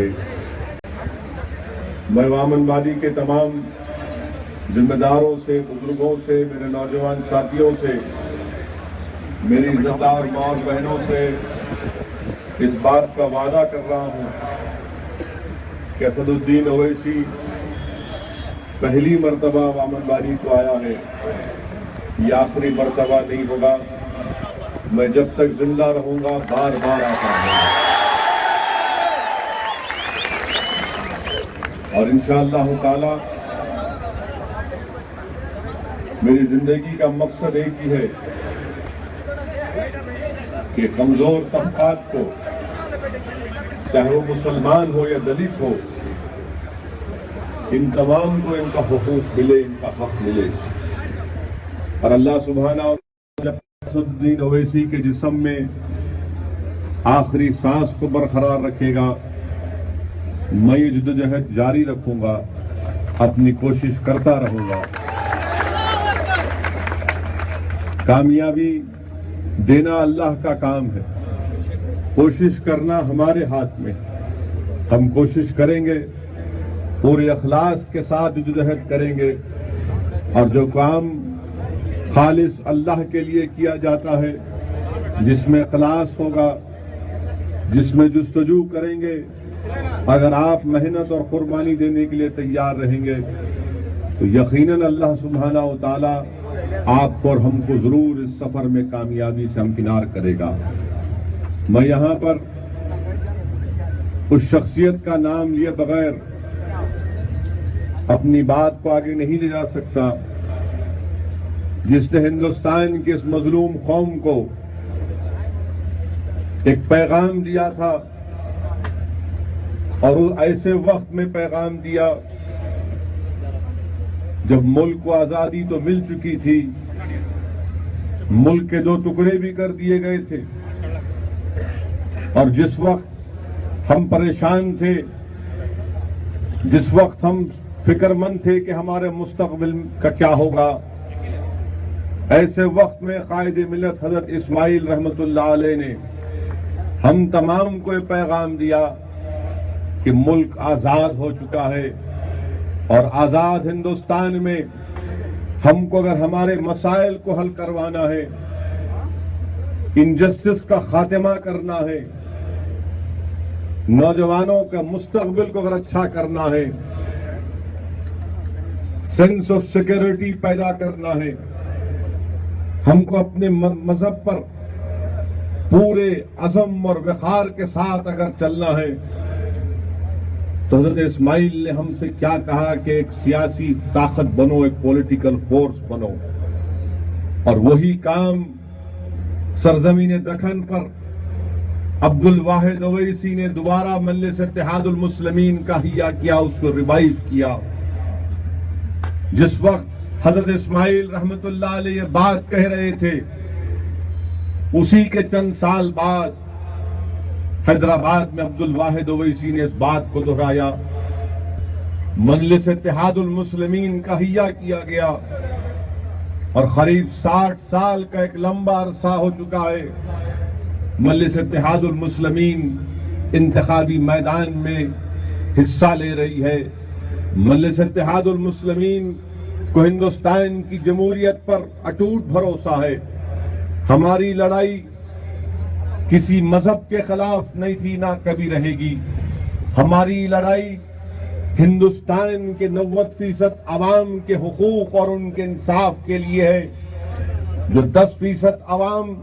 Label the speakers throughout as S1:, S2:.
S1: رہے. میں وامن وادی کے تمام ذمہ داروں سے، بزرگوں سے، میرے نوجوان ساتھیوں سے، میری عزت دار ماں اور بہنوں سے اس بات کا وعدہ کر رہا ہوں کہ اسد الدین اویسی پہلی مرتبہ وامن وادی کو آیا ہے، یہ آخری مرتبہ نہیں ہوگا. میں جب تک زندہ رہوں گا بار بار آتا ہوں، اور انشاءاللہ تعالی میری زندگی کا مقصد ایک ہی ہے کہ کمزور طبقات کو، چاہے وہ مسلمان ہو یا دلت ہو، ان تمام کو ان کا حقوق ملے، ان کا حق ملے. اور اللہ سبحانہ جب اسد الدین اویسی کے جسم میں آخری سانس کو برقرار رکھے گا، میں یہ جدوجہد جاری رکھوں گا، اپنی کوشش کرتا رہوں گا. کامیابی دینا اللہ کا کام ہے، کوشش کرنا ہمارے ہاتھ میں. ہم کوشش کریں گے، پورے اخلاص کے ساتھ جدوجہد کریں گے، اور جو کام خالص اللہ کے لیے کیا جاتا ہے، جس میں اخلاص ہوگا، جس میں جستجو کریں گے، اگر آپ محنت اور قربانی دینے کے لیے تیار رہیں گے تو یقیناً اللہ سبحانہ و تعالی آپ کو اور ہم کو ضرور اس سفر میں کامیابی سے ہمکنار کرے گا. میں یہاں پر اس شخصیت کا نام لیے بغیر اپنی بات کو آگے نہیں لے جا سکتا جس نے ہندوستان کی اس مظلوم قوم کو ایک پیغام دیا تھا، اور وہ ایسے وقت میں پیغام دیا جب ملک کو آزادی تو مل چکی تھی، ملک کے 2 ٹکڑے بھی کر دیے گئے تھے، اور جس وقت ہم پریشان تھے، جس وقت ہم فکر مند تھے کہ ہمارے مستقبل کا کیا ہوگا، ایسے وقت میں قائد ملت حضرت اسماعیل رحمۃ اللہ علیہ نے ہم تمام کو یہ پیغام دیا کہ ملک آزاد ہو چکا ہے، اور آزاد ہندوستان میں ہم کو اگر ہمارے مسائل کو حل کروانا ہے، انجسٹس کا خاتمہ کرنا ہے، نوجوانوں کا مستقبل کو اگر اچھا کرنا ہے، سینس آف سیکورٹی پیدا کرنا ہے، ہم کو اپنے مذہب پر پورے عزم اور وقار کے ساتھ اگر چلنا ہے، تو حضرت اسماعیل نے ہم سے کیا کہا کہ ایک سیاسی طاقت بنو، ایک پولیٹیکل فورس بنو. اور وہی کام سرزمین دکن پر عبد الواحد اویسی نے دوبارہ مجلس اتحاد المسلمین کا احیا کیا، اس کو ریوائیو کیا. جس وقت حضرت اسماعیل رحمت اللہ علیہ یہ بات کہہ رہے تھے، اسی کے چند سال بعد حیدرآباد میں عبد الواحد اویسی نے اس بات کو دہرایا، مجلس اتحاد المسلمین کا احیا کیا گیا، اور قریب 60 سال کا ایک لمبا عرصہ ہو چکا ہے مجلس اتحاد المسلمین انتخابی میدان میں حصہ لے رہی ہے. مجلس اتحاد المسلمین کو ہندوستان کی جمہوریت پر اٹوٹ بھروسہ ہے. ہماری لڑائی کسی مذہب کے خلاف نہیں تھی، نہ کبھی رہے گی. ہماری لڑائی ہندوستان کے 90% عوام کے حقوق اور ان کے انصاف کے لیے ہے. جو 10% عوام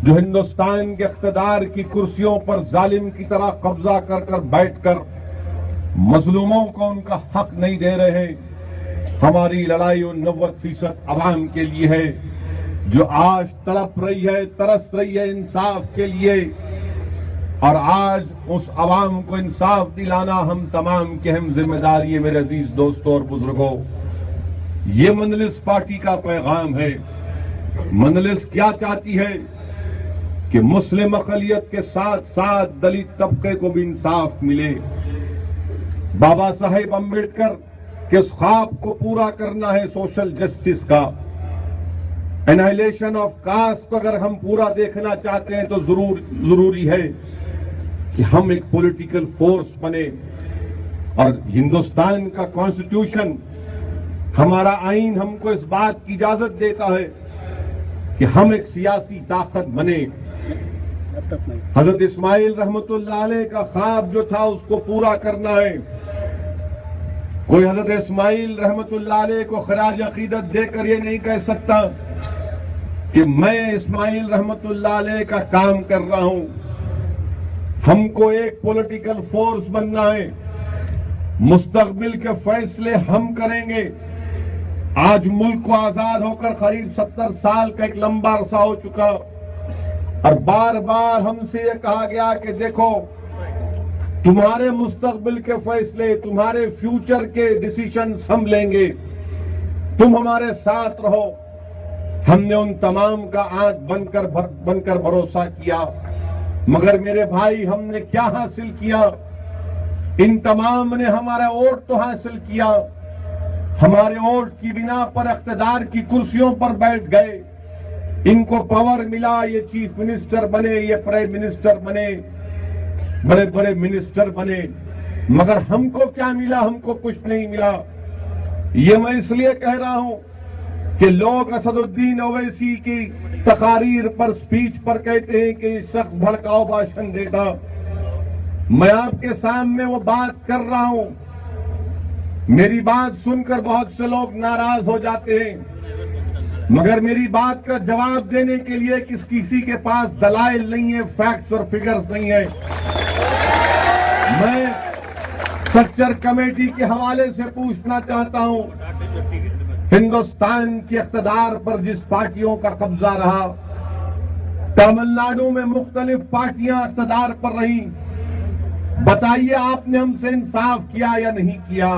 S1: جو ہندوستان کے اقتدار کی کرسیوں پر ظالم کی طرح قبضہ کر کر بیٹھ کر مظلوموں کو ان کا حق نہیں دے رہے، ہماری لڑائی ان 90% عوام کے لیے ہے جو آج تڑپ رہی ہے، ترس رہی ہے انصاف کے لیے. اور آج اس عوام کو انصاف دلانا ہم تمام کی اہم ذمہ داری ہے. میرے عزیز دوستوں اور بزرگوں، یہ مجلس پارٹی کا پیغام ہے. مجلس کیا چاہتی ہے کہ مسلم اقلیت کے ساتھ ساتھ دلت طبقے کو بھی انصاف ملے. بابا صاحب امبیڈکر کے اس خواب کو پورا کرنا ہے سوشل جسٹس کا. انہائلیشن آف کاسٹ کو اگر ہم پورا دیکھنا چاہتے ہیں تو ضروری ہے کہ ہم ایک پولیٹیکل فورس بنے، اور ہندوستان کا کانسٹیٹیوشن، ہمارا آئین ہم کو اس بات کی اجازت دیتا ہے کہ ہم ایک سیاسی طاقت بنے۔ حضرت اسماعیل رحمت اللہ علیہ کا خواب جو تھا اس کو پورا کرنا ہے۔ کوئی حضرت اسماعیل رحمت اللہ علیہ کو خراج عقیدت دے کر یہ نہیں کہہ سکتا کہ میں اسماعیل رحمت اللہ علیہ کا کام کر رہا ہوں۔ ہم کو ایک پولیٹیکل فورس بننا ہے، مستقبل کے فیصلے ہم کریں گے۔ آج ملک کو آزاد ہو کر قریب 70 سال کا ایک لمبا عرصہ ہو چکا، اور بار بار ہم سے یہ کہا گیا کہ دیکھو تمہارے مستقبل کے فیصلے، تمہارے فیوچر کے ڈیسیشنز ہم لیں گے، تم ہمارے ساتھ رہو۔ ہم نے ان تمام کا آنکھ بن کر بھروسہ کیا، مگر میرے بھائی ہم نے کیا حاصل کیا؟ ان تمام نے ہمارا ووٹ تو حاصل کیا، ہمارے ووٹ کی بنا پر اقتدار کی کرسیوں پر بیٹھ گئے، ان کو پاور ملا، یہ چیف منسٹر بنے، یہ پرائم منسٹر بنے، بڑے بڑے منسٹر بنے، مگر ہم کو کیا ملا؟ ہم کو کچھ نہیں ملا۔ یہ میں اس لیے کہہ رہا ہوں کہ لوگ اسد الدین اویسی کی تقاریر پر، سپیچ پر کہتے ہیں کہ یہ شخص بھڑکاؤ بھاشن دیتا۔ میں آپ کے سامنے وہ بات کر رہا ہوں، میری بات سن کر بہت سے لوگ ناراض ہو جاتے ہیں، مگر میری بات کا جواب دینے کے لیے کسی کے پاس دلائل نہیں ہے، فیکٹس اور فگرز نہیں ہے۔ میں سٹرکچر کمیٹی کے حوالے سے پوچھنا چاہتا ہوں، ہندوستان کی اقتدار پر جس پارٹیوں کا قبضہ رہا، تمل ناڈو میں مختلف پارٹیاں اقتدار پر رہیں، بتائیے آپ نے ہم سے انصاف کیا یا نہیں کیا؟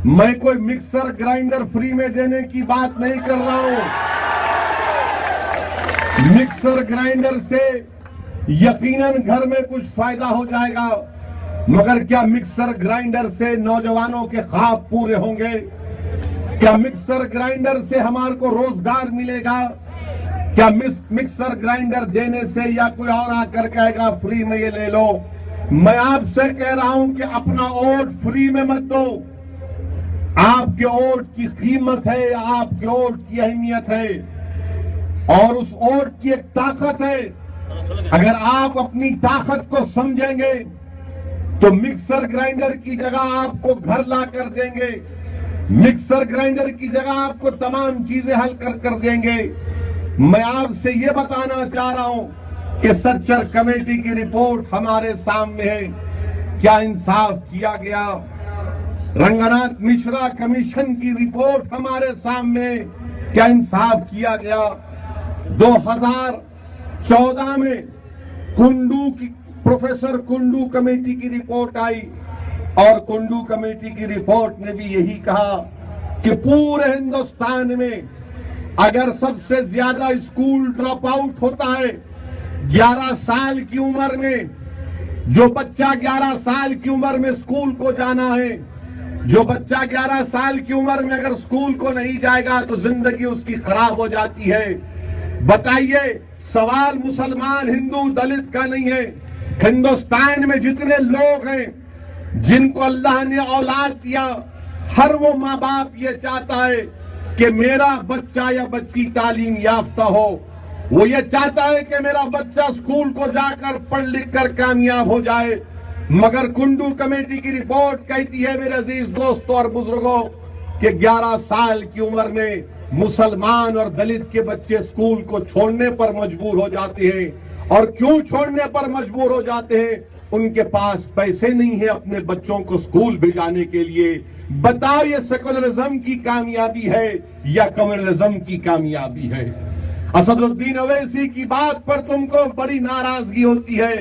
S1: میں کوئی مکسر گرائنڈر فری میں دینے کی بات نہیں کر رہا ہوں۔ مکسر گرائنڈر سے یقیناً گھر میں کچھ فائدہ ہو جائے گا، مگر کیا مکسر گرائنڈر سے نوجوانوں کے خواب پورے ہوں گے؟ کیا مکسر گرائنڈر سے ہمارے کو روزگار ملے گا؟ کیا مکسر گرائنڈر دینے سے یا کوئی اور آ کر کہے گا فری میں یہ لے لو؟ میں آپ سے کہہ رہا ہوں کہ اپنا ووٹ فری میں مت دو۔ آپ کے ووٹ کی قیمت ہے، آپ کے ووٹ کی اہمیت ہے، اور اس ووٹ کی ایک طاقت ہے۔ اگر آپ اپنی طاقت کو سمجھیں گے تو مکسر گرائنڈر کی جگہ آپ کو گھر لا کر دیں گے، مکسر گرائنڈر کی جگہ آپ کو تمام چیزیں حل کر دیں گے۔ میں آپ سے یہ بتانا چاہ رہا ہوں کہ سٹرکچر کمیٹی کی رپورٹ ہمارے سامنے ہے، کیا انصاف کیا گیا؟ رنگناتھ مشرا کمیشن کی رپورٹ ہمارے سامنے، کیا انصاف کیا گیا؟ 2014 میں پروفیسر کنڈو کمیٹی کی رپورٹ آئی، اور کنڈو کمیٹی کی رپورٹ نے بھی یہی کہا کہ پورے ہندوستان میں اگر سب سے زیادہ اسکول ڈراپ آؤٹ ہوتا ہے 11 سال کی عمر میں، جو بچہ 11 سال کی عمر میں اسکول کو جانا ہے، جو بچہ 11 سال کی عمر میں اگر اسکول کو نہیں جائے گا تو زندگی اس کی خراب ہو جاتی ہے۔ بتائیے، سوال مسلمان، ہندو، دلت کا نہیں ہے۔ ہندوستان میں جتنے لوگ ہیں جن کو اللہ نے اولاد دیا، ہر وہ ماں باپ یہ چاہتا ہے کہ میرا بچہ یا بچی تعلیم یافتہ ہو، وہ یہ چاہتا ہے کہ میرا بچہ اسکول کو جا کر پڑھ لکھ کر کامیاب ہو جائے۔ مگر کنڈو کمیٹی کی رپورٹ کہتی ہے میرے عزیز دوستوں اور بزرگوں کہ 11 سال کی عمر میں مسلمان اور دلت کے بچے اسکول کو چھوڑنے پر مجبور ہو جاتے ہیں۔ اور کیوں چھوڑنے پر مجبور ہو جاتے ہیں؟ ان کے پاس پیسے نہیں ہیں اپنے بچوں کو اسکول بھیجانے کے لیے۔ بتاؤ، یہ سیکولرزم کی کامیابی ہے یا کمیونزم کی کامیابی ہے؟ اسد الدین اویسی کی بات پر تم کو بڑی ناراضگی ہوتی ہے،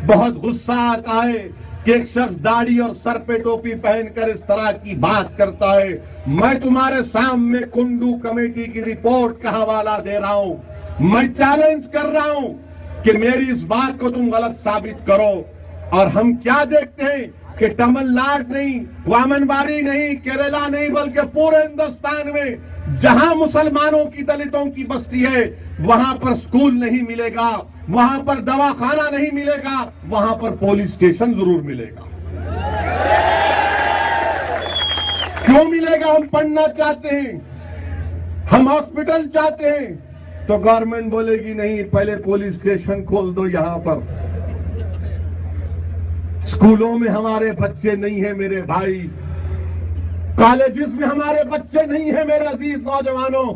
S1: بہت غصہ آتا ہے کہ ایک شخص داڑھی اور سر پہ ٹوپی پہن کر اس طرح کی بات کرتا ہے۔ میں تمہارے سامنے کنڈو کمیٹی کی رپورٹ کا حوالہ دے رہا ہوں، میں چیلنج کر رہا ہوں کہ میری اس بات کو تم غلط ثابت کرو۔ اور ہم کیا دیکھتے ہیں کہ تمل ناڈو نہیں، وامن باڑی نہیں، کیرلا نہیں، بلکہ پورے ہندوستان میں جہاں مسلمانوں کی دلتوں کی بستی ہے وہاں پر سکول نہیں ملے گا، وہاں پر دواخانہ نہیں ملے گا، وہاں پر پولیس اسٹیشن ضرور ملے گا۔ کیوں ملے گا؟ ہم پڑھنا چاہتے ہیں، ہم ہاسپٹل چاہتے ہیں، تو گورنمنٹ بولے گی نہیں، پہلے پولیس اسٹیشن کھول دو یہاں پر۔ سکولوں میں ہمارے بچے نہیں ہیں میرے بھائی، کالجز میں ہمارے بچے نہیں ہیں میرے عزیز نوجوانوں۔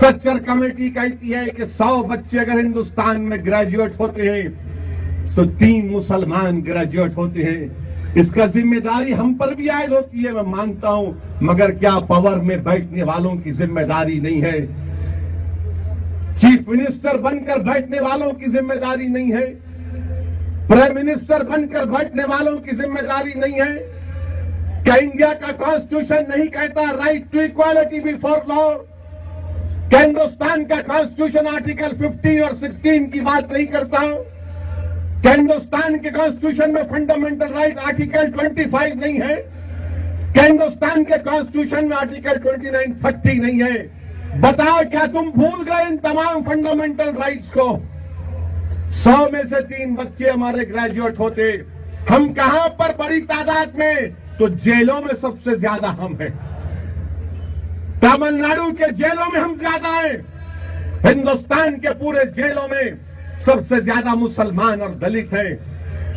S1: سچر کمیٹی کہتی ہے کہ 100 بچے اگر ہندوستان میں گریجویٹ ہوتے ہیں تو 3 مسلمان گریجویٹ ہوتے ہیں۔ اس کا ذمہ داری ہم پر بھی عائد ہوتی ہے، میں مانتا ہوں، مگر کیا پاور میں بیٹھنے والوں کی ذمہ داری نہیں ہے؟ چیف منسٹر بن کر بیٹھنے والوں کی ذمہ داری نہیں ہے؟ پرائم منسٹر بن کر بیٹھنے والوں کی ذمہ داری نہیں ہے؟ کیا انڈیا کا کانسٹیٹیوشن نہیں کہتا رائٹ ٹو ایکوالٹی بیفور لا؟ کیا ہندوستان کا کانسٹیٹیوشن آرٹیکل 15 اور 16 کی بات نہیں کرتا؟ کیا ہندوستان کے کانسٹیٹیوشن میں فنڈامنٹل رائٹ آرٹیکل 25 نہیں ہے؟ کیا ہندوستان کے کانسٹیٹیوشن میں آرٹیکل 29 30 نہیں ہے؟ بتاؤ کیا تم بھول گئے ان تمام فنڈامنٹل رائٹس کو؟ 100 میں سے 3 بچے ہمارے گریجویٹ ہوتے، ہم کہاں پر بڑی تعداد میں؟ تو جیلوں میں سب سے زیادہ ہم ہیں، تامل ناڈو کے جیلوں میں ہم زیادہ ہیں، ہندوستان کے پورے جیلوں میں سب سے زیادہ مسلمان اور دلت ہیں۔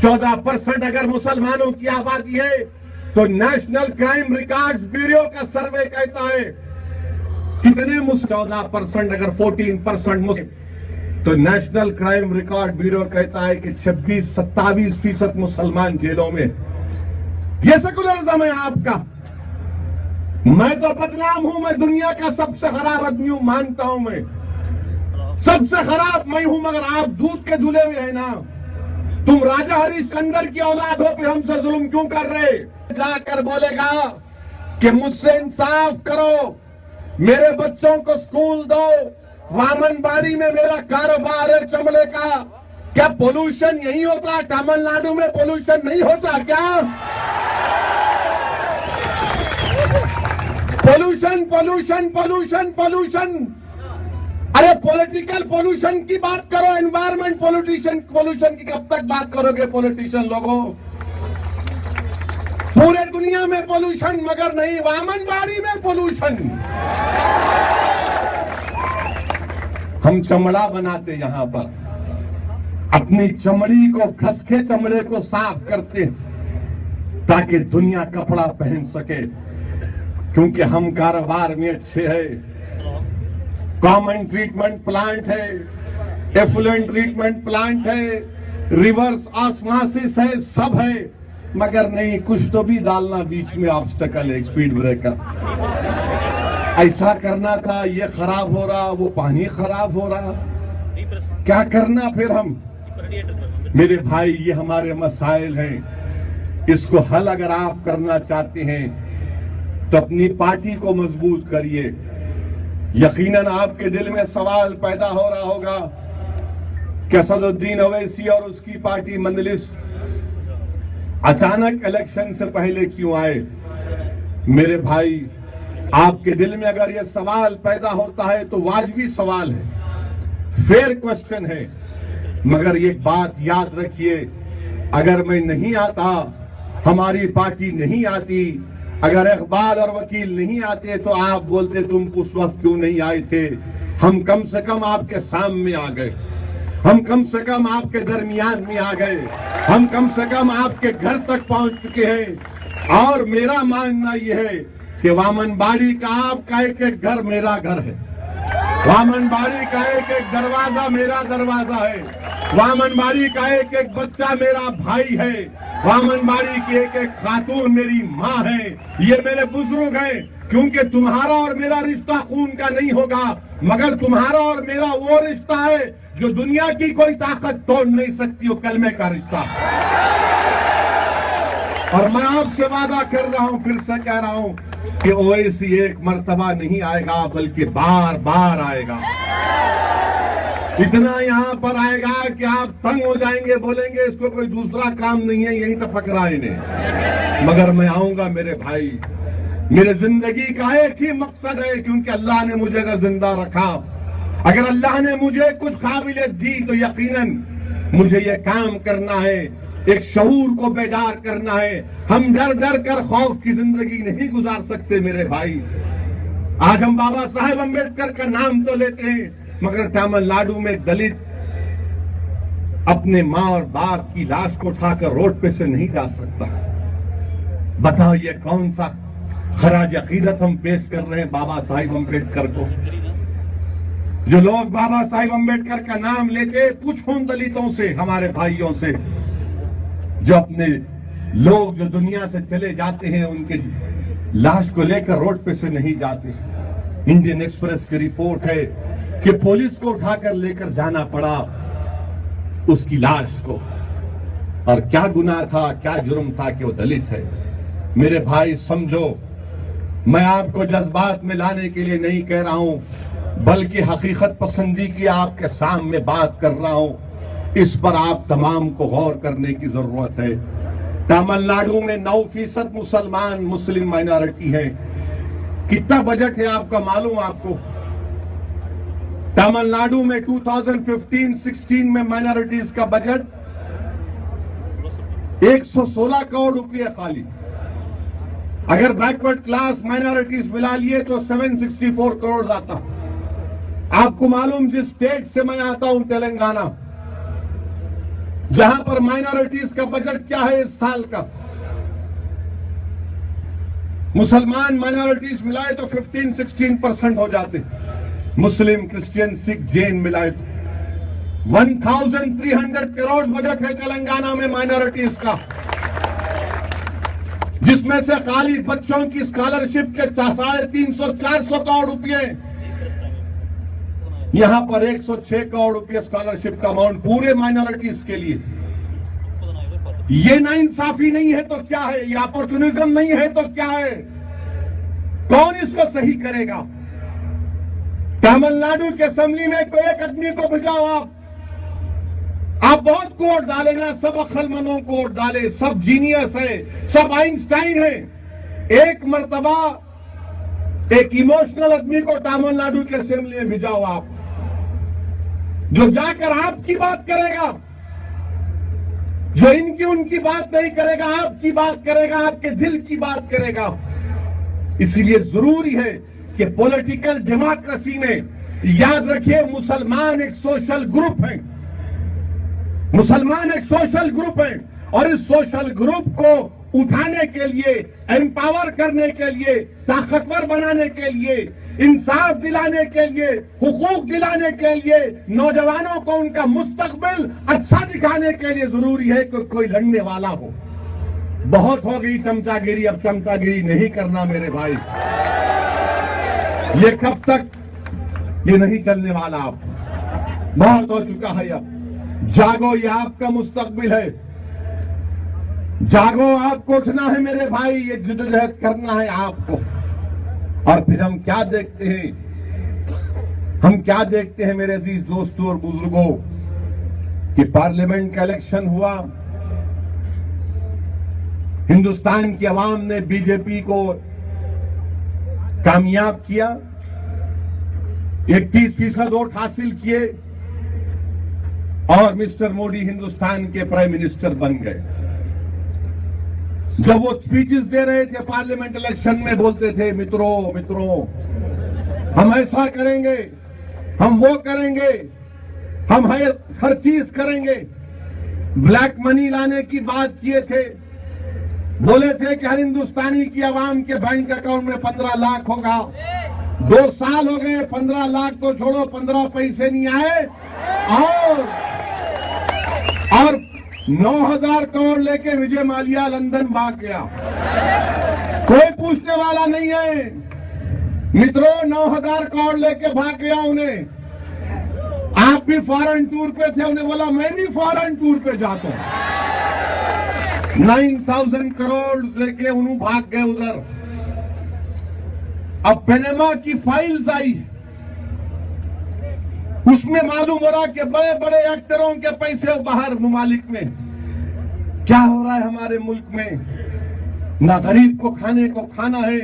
S1: 14% اگر مسلمانوں کی آبادی ہے تو نیشنل کرائم ریکارڈز بیورو کا سروے کہتا ہے کتنے 14% اگر 14% مسلم، تو نیشنل کرائم ریکارڈ بیورو کہتا ہے کہ 26-27% مسلمان جیلوں میں۔ یہ سیکولرزم ہے آپ کا۔ میں تو بدنام ہوں، میں دنیا کا سب سے خراب آدمی ہوں، مانتا ہوں، میں سب سے خراب میں ہوں، مگر آپ دودھ کے دھلے ہوئے ہیں نا۔ تم راجہ ہریش چندر کی اولاد ہو، پھر ہم سے ظلم کیوں کر رہے؟ جا کر بولے گا کہ مجھ سے انصاف کرو، میرے بچوں کو سکول دو، وامن باڑی میں میرا کاروبار ہے چمڑے کا۔ کیا پولوشن یہی ہوتا؟ تامل ناڈو میں پولوشن نہیں ہوتا کیا؟ پولوشن پولوشن پولوشن پولوشن، ارے پولیٹیکل پولوشن کی بات کرو، انوائرمنٹ پولوشن کی کب تک بات کرو گے پولیٹیشن لوگوں؟ پورے دنیا میں پولوشن، مگر نہیں وامن باڑی میں پولوشن۔ ہم چمڑا بناتے یہاں پر، اپنی چمڑی کو گھس کے چمڑے کو صاف کرتے تاکہ دنیا کپڑا پہن سکے، کیونکہ ہم کاروبار میں اچھے ہیں۔ کامن ٹریٹمنٹ پلانٹ ہے، ایفلوئنٹ ٹریٹمنٹ پلانٹ ہے، ریورس آسماسس ہے، سب ہے، مگر نہیں، کچھ تو بھی ڈالنا بیچ میں آبسٹیکل ہے، اسپیڈ بریکر۔ ایسا کرنا تھا، یہ خراب ہو رہا، وہ پانی خراب ہو رہا، کیا کرنا پھر ہم؟ میرے بھائی، یہ ہمارے مسائل ہیں، اس کو حل اگر آپ کرنا چاہتے ہیں تو اپنی پارٹی کو مضبوط کریے۔ یقیناً آپ کے دل میں سوال پیدا ہو رہا ہوگا کہ اسد الدین اویسی اور اس کی پارٹی مجلس اچانک الیکشن سے پہلے کیوں آئے؟ میرے بھائی، آپ کے دل میں اگر یہ سوال پیدا ہوتا ہے تو واجبی سوال ہے، فیئر کوسچن ہے، مگر یہ بات یاد رکھیے، اگر میں نہیں آتا، ہماری پارٹی نہیں آتی، اگر اقبال اور وکیل نہیں آتے تو آپ بولتے تم اس وقت کیوں نہیں آئے تھے؟ ہم کم سے کم آپ کے سامنے آ گئے، ہم کم سے کم آپ کے درمیان میں آ گئے، ہم کم سے کم آپ کے گھر تک پہنچ چکے ہیں۔ اور میرا ماننا یہ ہے کہ وامن باڑی کا آپ کا ایک ایک گھر میرا گھر ہے، وامن باڑی کا ایک ایک دروازہ میرا دروازہ ہے، وامن باڑی کا ایک ایک بچہ میرا بھائی ہے، وامن باڑی کی ایک ایک خاتون میری ماں ہے، یہ میرے بزرگ ہیں، کیونکہ تمہارا اور میرا رشتہ خون کا نہیں ہوگا، مگر تمہارا اور میرا وہ رشتہ ہے جو دنیا کی کوئی طاقت توڑ نہیں سکتی، وہ کلمے کا رشتہ۔ اور میں آپ سے وعدہ کر رہا ہوں، پھر سے کہہ رہا ہوں کہ اویسی ایک مرتبہ نہیں آئے گا بلکہ بار بار آئے گا، اتنا یہاں پر آئے گا کہ آپ تنگ ہو جائیں گے، بولیں گے اس کو کوئی دوسرا کام نہیں ہے، یہیں تو پکڑا انہیں۔ مگر میں آؤں گا میرے بھائی، میرے زندگی کا ایک ہی مقصد ہے، کیونکہ اللہ نے مجھے اگر زندہ رکھا، اگر اللہ نے مجھے کچھ قابلیت دی تو یقیناً مجھے یہ کام کرنا ہے، ایک شعور کو بیدار کرنا ہے۔ ہم ڈر ڈر کر خوف کی زندگی نہیں گزار سکتے میرے بھائی۔ آج ہم بابا صاحب امبیڈکر کا نام تو لیتے ہیں، مگر تامل ناڈو میں ایک دلت اپنے ماں اور باپ کی لاش کو اٹھا کر روڈ پہ سے نہیں جا سکتا۔ بتاؤ یہ کون سا خراج عقیدت ہم پیش کر رہے ہیں بابا صاحب امبیڈکر کو؟ جو لوگ بابا صاحب امبیڈکر کا نام لیتے، پوچھو ان دلتوں سے، ہمارے بھائیوں سے، جو اپنے لوگ جو دنیا سے چلے جاتے ہیں ان کے لاش کو لے کر روڈ پہ سے نہیں جاتے۔ انڈین ایکسپریس کی رپورٹ ہے کہ پولیس کو اٹھا کر لے کر جانا پڑا اس کی لاش کو، اور کیا گناہ تھا، کیا جرم تھا کہ وہ دلت ہے۔ میرے بھائی سمجھو، میں آپ کو جذبات میں لانے کے لیے نہیں کہہ رہا ہوں، بلکہ حقیقت پسندی کی آپ کے سامنے بات کر رہا ہوں۔ اس پر آپ تمام کو غور کرنے کی ضرورت ہے۔ تامل ناڈو میں 9% مسلمان مسلم مائنارٹی ہیں۔ کتنا بجٹ ہے آپ کا معلوم آپ کو؟ تامل ناڈو میں 2015-16 میں مائنارٹیز کا بجٹ 116 کروڑ روپے خالی۔ اگر بیکورڈ کلاس مائنارٹیز ملا لیے تو 764 کروڑ آتا۔ آپ کو معلوم جس اسٹیٹ سے میں آتا ہوں تلنگانہ، جہاں پر مائنارٹیز کا بجٹ کیا ہے اس سال کا، مسلمان مائنارٹیز ملائے تو 15-16% ہو جاتے، مسلم کرسچین سکھ جین ملائے تو 1300 کروڑ بجٹ ہے تلنگانہ میں مائنارٹیز کا، جس میں سے خالی بچوں کی اسکالرشپ کے 350-400 کروڑ روپے، یہاں پر 106 کروڑ روپے اسکالرشپ کا اماؤنٹ پورے مائنارٹیز کے لیے۔ یہ نا انصافی نہیں ہے تو کیا ہے؟ یہ اپورچونزم نہیں ہے تو کیا ہے؟ کون اس کو صحیح کرے گا؟ تامل ناڈو کے اسمبلی میں کوئی ایک آدمی کو بھجاؤ، آپ بہت کو ووٹ ڈالیں نا، سب عقل مندوں کو ووٹ ڈالے، سب جینیس ہے، سب آئنسٹائن ہے، ایک مرتبہ ایک ایموشنل آدمی کو تامل ناڈو کے اسمبلی میں بھجاؤ آپ، جو جا کر آپ کی بات کرے گا، جو ان کی بات نہیں کرے گا، آپ کی بات کرے گا، آپ کے دل کی بات کرے گا۔ اسی لیے ضروری ہے کہ پولیٹیکل ڈیموکریسی میں یاد رکھیے مسلمان ایک سوشل گروپ ہیں، مسلمان ایک سوشل گروپ ہیں، اور اس سوشل گروپ کو اٹھانے کے لیے، ایمپاور کرنے کے لیے، طاقتور بنانے کے لیے، انصاف دلانے کے لیے، حقوق دلانے کے لیے، نوجوانوں کو ان کا مستقبل اچھا دکھانے کے لیے ضروری ہے کہ کوئی لڑنے والا ہو۔ بہت ہو گئی چمچا گیری، اب چمچا گیری نہیں کرنا میرے بھائی، یہ کب تک؟ یہ نہیں چلنے والا، آپ بہت ہو چکا ہے، اب جاگو، یہ آپ کا مستقبل ہے، جاگو، آپ کو اٹھنا ہے میرے بھائی، یہ جدوجہد کرنا ہے آپ کو۔ اور پھر ہم کیا دیکھتے ہیں میرے عزیز دوستوں اور بزرگوں، کہ پارلیمنٹ کا الیکشن ہوا، ہندوستان کی عوام نے بی جے پی کو کامیاب کیا، 31% ووٹ حاصل کیے، اور مسٹر موڈی ہندوستان کے پرائم منسٹر بن گئے۔ جب وہ اسپیچز دے رہے تھے پارلیمنٹ الیکشن میں، بولتے تھے متروں ہم ایسا کریں گے، ہم وہ کریں گے، ہم ہر چیز کریں گے، بلیک منی لانے کی بات کیے تھے، بولے تھے کہ ہر ہندوستانی کی عوام کے بینک اکاؤنٹ میں 15 لاکھ ہوگا۔ 2 سال ہو گئے، 15 لاکھ تو چھوڑو، 15 پیسے نہیں آئے، اور 9,000 کروڑ لے کے وجے مالیا لندن بھاگ گیا، کوئی پوچھنے والا نہیں ہے۔ متروں 9,000 کروڑ لے کے بھاگ گیا انہیں، آپ بھی فارن ٹور پہ تھے، انہیں بولا میں بھی فارن ٹور پہ جاتا ہوں، 9,000 کروڑ لے کے انہوں بھاگ گئے ادھر۔ اب پینما کی فائلز آئی، اس میں معلوم ہو رہا کہ بڑے بڑے ایکٹروں کے پیسے باہر ممالک میں۔ کیا ہو رہا ہے ہمارے ملک میں؟ نہ غریب کو کھانے کو کھانا ہے،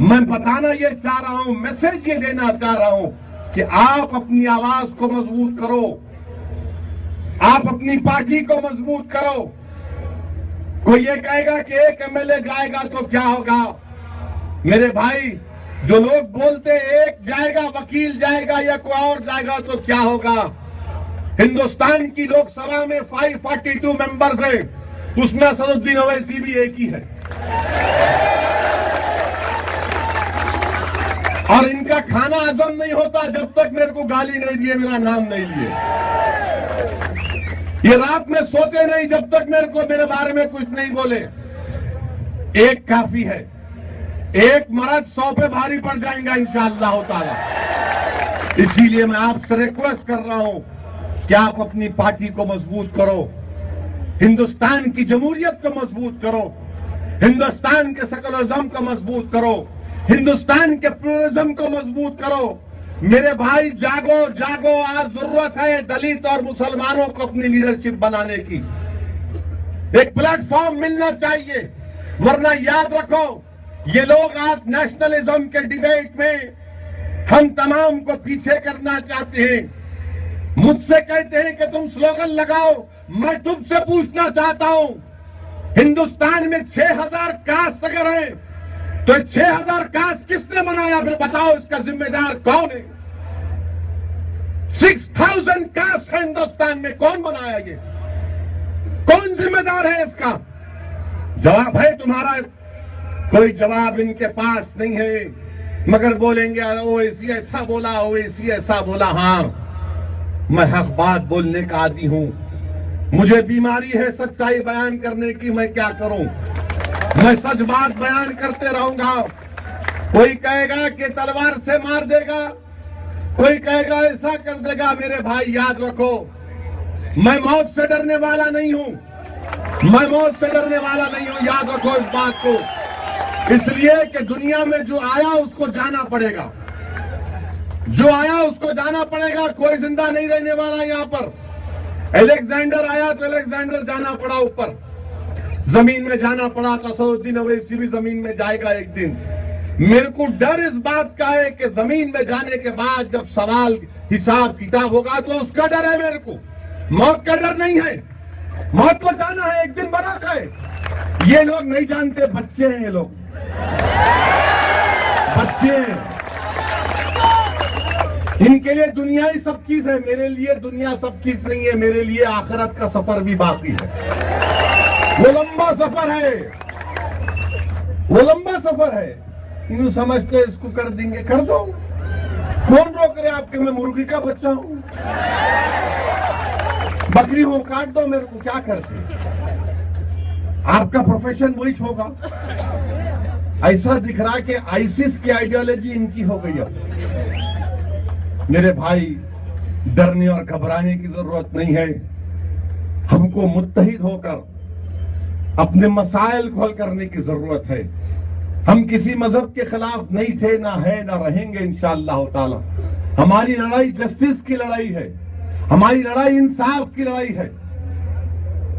S1: میں بتانا یہ چاہ رہا ہوں، میسج یہ دینا چاہ رہا ہوں کہ آپ اپنی آواز کو مضبوط کرو، آپ اپنی پارٹی کو مضبوط کرو۔ کوئی یہ کہے گا کہ ایک ایم ایل اے جائے گا تو کیا ہوگا؟ میرے بھائی، جو لوگ بولتے ایک جائے گا، وکیل جائے گا یا کوئی اور جائے گا تو کیا ہوگا؟ ہندوستان کی لوک سبھا میں 542 ممبرز ہیں، اس میں اسد الدین اویسی بھی ایک ہی ہے، اور ان کا کھانا ہضم نہیں ہوتا جب تک میرے کو گالی نہیں دیے، میرا نام نہیں لیے۔ یہ رات میں سوتے نہیں جب تک میرے بارے میں کچھ نہیں بولے۔ ایک کافی ہے، ایک مرد 100 پہ بھاری پڑ جائیں گا انشاءاللہ تعالی۔ اسی لیے میں آپ سے ریکویسٹ کر رہا ہوں کہ آپ اپنی پارٹی کو مضبوط کرو، ہندوستان کی جمہوریت کو مضبوط کرو، ہندوستان کے سیکولرزم کو مضبوط کرو، ہندوستان کے پلورلزم کو مضبوط کرو۔ میرے بھائی، جاگو جاگو، آج ضرورت ہے دلت اور مسلمانوں کو اپنی لیڈرشپ بنانے کی۔ ایک پلیٹ فارم ملنا چاہیے، ورنہ یاد رکھو یہ لوگ آج نیشنلزم کے ڈیبیٹ میں ہم تمام کو پیچھے کرنا چاہتے ہیں۔ مجھ سے کہتے ہیں کہ تم سلوگن لگاؤ، میں تم سے پوچھنا چاہتا ہوں، ہندوستان میں 6000 کاسٹ اگر ہیں تو 6000 کاسٹ کس نے بنایا؟ پھر بتاؤ اس کا ذمہ دار کون ہے؟ 6000 کاسٹ ہے ہندوستان میں، کون بنایا؟ یہ کون ذمہ دار ہے اس کا؟ جواب ہے تمہارا؟ کوئی جواب ان کے پاس نہیں ہے، مگر بولیں گے اویسی ایسا بولا، اویسی ایسا بولا۔ ہاں، میں حق بات بولنے کا عادی ہوں، مجھے بیماری ہے سچائی بیان کرنے کی، میں کیا کروں؟ میں سچ بات بیان کرتے رہوں گا۔ کوئی کہے گا کہ تلوار سے مار دے گا، کوئی کہے گا ایسا کر دے گا۔ میرے بھائی یاد رکھو، میں موت سے ڈرنے والا نہیں ہوں، میں موت سے ڈرنے والا نہیں ہوں، یاد رکھو اس بات کو۔ اس لیے کہ دنیا میں جو آیا اس کو جانا پڑے گا، جو آیا اس کو جانا پڑے گا، کوئی زندہ نہیں رہنے والا یہاں پر۔ الیگزینڈر آیا تو الیگزینڈر جانا پڑا اوپر، زمین میں جانا پڑا تو اسد الدین اویسی بھی زمین میں جائے گا ایک دن۔ میرے کو ڈر اس بات کا ہے کہ زمین میں جانے کے بعد جب سوال حساب کتاب ہوگا تو اس کا ڈر ہے میرے کو، موت کا ڈر نہیں ہے۔ موت کو جانا ہے، ایک دن برق ہے۔ یہ لوگ نہیں جانتے، بچے ہیں یہ لوگ، بچے ہیں، ان کے لیے دنیا ہی سب چیز ہے، میرے لیے دنیا سب چیز نہیں ہے، میرے لیے آخرت کا سفر بھی باقی ہے۔ وہ لمبا سفر ہے، وہ لمبا سفر ہے۔ یوں سمجھتے اس کو کر دیں گے، کر دو، کون روک رہے آپ کے؟ میں مرغی کا بچہ ہوں، بکری ہوں، کاٹ دو میرے کو، کیا کرتے؟ آپ کا پروفیشن وہی ہوگا۔ ایسا دکھ رہا کہ آئیسس کی آئیڈیالوجی ان کی ہو گئی اب۔ میرے بھائی، ڈرنے اور گھبرانے کی ضرورت نہیں ہے، ہم کو متحد ہو کر اپنے مسائل کو حل کرنے کی ضرورت ہے۔ ہم کسی مذہب کے خلاف نہیں تھے، نہ ہے، نہ رہیں گے انشاءاللہ تعالی۔ ہماری لڑائی جسٹس کی لڑائی ہے، ہماری لڑائی انصاف کی لڑائی ہے،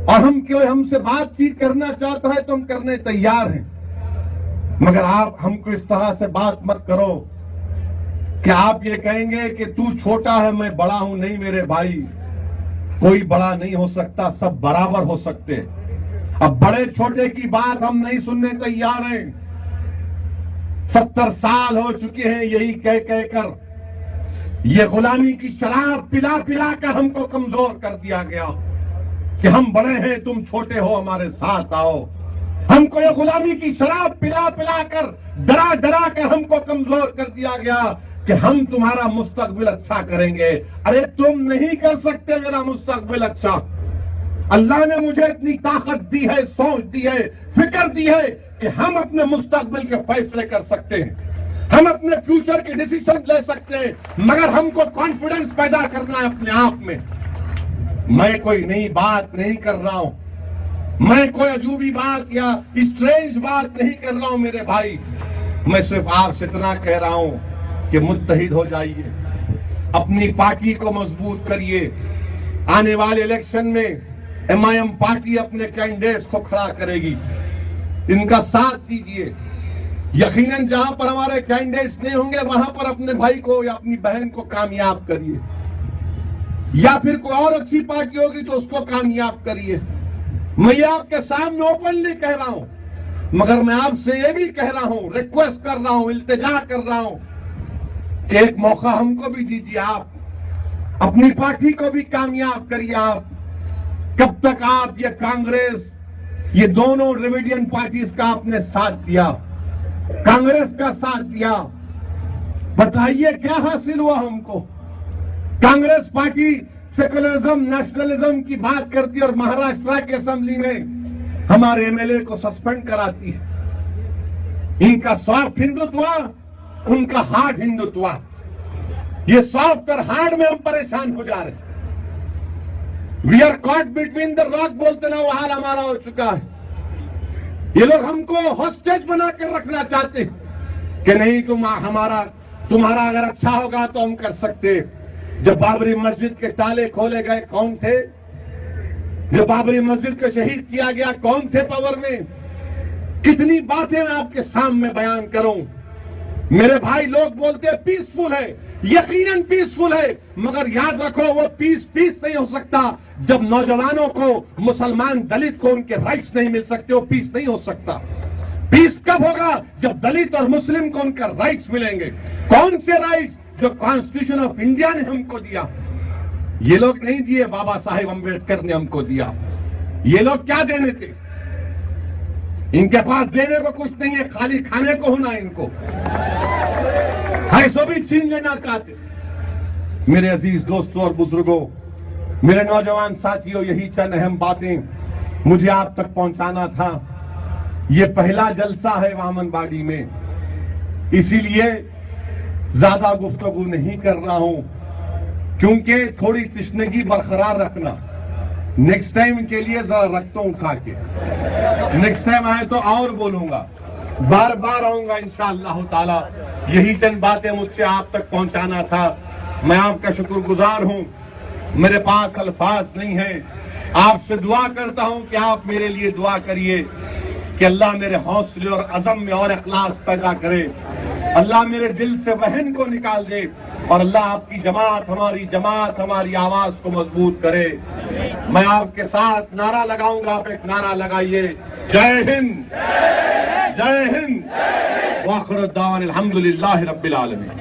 S1: اور ہم سے بات چیت کرنا چاہتا ہے تو ہم کرنے تیار ہیں، مگر آپ ہم کو اس طرح سے بات مت کرو کہ آپ یہ کہیں گے کہ تو چھوٹا ہے میں بڑا ہوں۔ نہیں میرے بھائی، کوئی بڑا نہیں ہو سکتا، سب برابر ہو سکتے۔ اب بڑے چھوٹے کی بات ہم نہیں سننے تیار ہیں۔ 70 سال ہو چکے ہیں یہی کہہ کر، یہ غلامی کی شراب پلا پلا کر ہم کو کمزور کر دیا گیا کہ ہم بڑے ہیں تم چھوٹے ہو، ہمارے ساتھ آؤ۔ ہم کو یہ غلامی کی شراب پلا پلا کر، ڈرا ڈرا کر ہم کو کمزور کر دیا گیا کہ ہم تمہارا مستقبل اچھا کریں گے۔ ارے تم نہیں کر سکتے میرا مستقبل اچھا۔ اللہ نے مجھے اتنی طاقت دی ہے، سوچ دی ہے، فکر دی ہے کہ ہم اپنے مستقبل کے فیصلے کر سکتے ہیں، ہم اپنے فیوچر کے ڈیسیشن لے سکتے ہیں، مگر ہم کو کانفیڈنس پیدا کرنا ہے اپنے آپ میں۔ میں کوئی نئی بات نہیں کر رہا ہوں، میں کوئی عجوبی بات یا اسٹرینج بات نہیں کر رہا ہوں میرے بھائی، میں صرف آپ سے اتنا کہہ رہا ہوں کہ متحد ہو جائیے، اپنی پارٹی کو مضبوط کریے۔ آنے والے الیکشن میں ایم آئی ایم پارٹی اپنے کینڈیڈیٹس کو کھڑا کرے گی، ان کا ساتھ دیجیے۔ یقیناً جہاں پر ہمارے کینڈیڈیٹس نہیں ہوں گے وہاں پر اپنے بھائی کو یا اپنی بہن کو کامیاب کریے، یا پھر کوئی اور اچھی پارٹی ہوگی تو اس کو کامیاب کریے۔ میں یہ آپ کے سامنے اوپنلی کہہ رہا ہوں، مگر میں آپ سے یہ بھی کہہ رہا ہوں، ریکویسٹ کر رہا ہوں، التجا کر رہا ہوں کہ ایک موقع ہم کو بھی دیجیے، آپ اپنی پارٹی کو بھی کامیاب کریے۔ آپ کب تک آپ یہ کانگریس، یہ دونوں ڈریویڈین پارٹیز کا آپ نے ساتھ دیا، کانگریس کا ساتھ دیا، بتائیے کیا حاصل ہوا ہم کو؟ کانگریس پارٹی سیکولرزم، نیشنلزم کی بات کرتی اور مہاراشٹرا کے اسمبلی میں ہمارے ایم ایل اے کو سسپینڈ کراتی ہے۔ ان کا سافٹ ہندوتوا، ان کا ہارڈ ہندوتوا، یہ سافٹ اور ہارڈ میں ہم پریشان ہو جا رہے ہیں۔ We are caught between the rock بولتے نا، وہ حال ہمارا ہو چکا ہے۔ یہ لوگ ہم کو ہاسٹیج بنا کر رکھنا چاہتے ہیں کہ نہیں تمہارا اگر اچھا ہوگا تو ہم کر سکتے۔ جب بابری مسجد کے تالے کھولے گئے کون تھے؟ جب بابری مسجد کو شہید کیا گیا کون تھے پاور میں؟ کتنی باتیں میں آپ کے سامنے بیان کروں۔ میرے بھائی لوگ بولتے ہیں پیسفل ہے، یقیناً پیسفل ہے، مگر یاد رکھو وہ پیس نہیں ہو سکتا جب نوجوانوں کو، مسلمان دلت کو ان کے رائٹس نہیں مل سکتے، وہ پیس نہیں ہو سکتا۔ پیس کب ہوگا؟ جب دلت اور مسلم کو ان کا رائٹس ملیں گے۔ کون سے رائٹس؟ جو کانسٹیٹیوشن آف انڈیا نے ہم کو دیا۔ یہ لوگ نہیں دیے، بابا صاحب امبیڈکر نے ہم کو دیا۔ یہ لوگ کیا دینے تھے؟ ان کے پاس دینے کو کچھ نہیں ہے، خالی کھانے کو ہونا ہے ان کو، ہے سو بھی چھین لینا چاہتے۔ میرے عزیز دوستوں اور بزرگوں، میرے نوجوان ساتھیوں، یہی چند اہم باتیں مجھے آپ تک پہنچانا تھا۔ یہ پہلا جلسہ ہے وامن باڑی میں، اسی لیے زیادہ گفتگو نہیں کر رہا ہوں، کیونکہ تھوڑی تشنگی برقرار رکھنا۔ نیکسٹ ٹائم کے لیے ذرا رکھتا ہوں کھا کے، نیکسٹ ٹائم آئے تو اور بولوں گا، بار بار آؤں گا انشاءاللہ تعالی۔ یہی چند باتیں مجھ سے آپ تک پہنچانا تھا۔ میں آپ کا شکر گزار ہوں، میرے پاس الفاظ نہیں ہیں۔ آپ سے دعا کرتا ہوں کہ آپ میرے لیے دعا کریے کہ اللہ میرے حوصلے اور عزم میں اور اخلاص پیدا کرے، اللہ میرے دل سے وہن کو نکال دے، اور اللہ آپ کی جماعت، ہماری جماعت، ہماری آواز کو مضبوط کرے۔ میں آپ کے ساتھ نعرہ لگاؤں گا، آپ ایک نعرہ لگائیے، جے ہند، جے ہند، وآخر الدعوانا الحمدللہ رب العالمین۔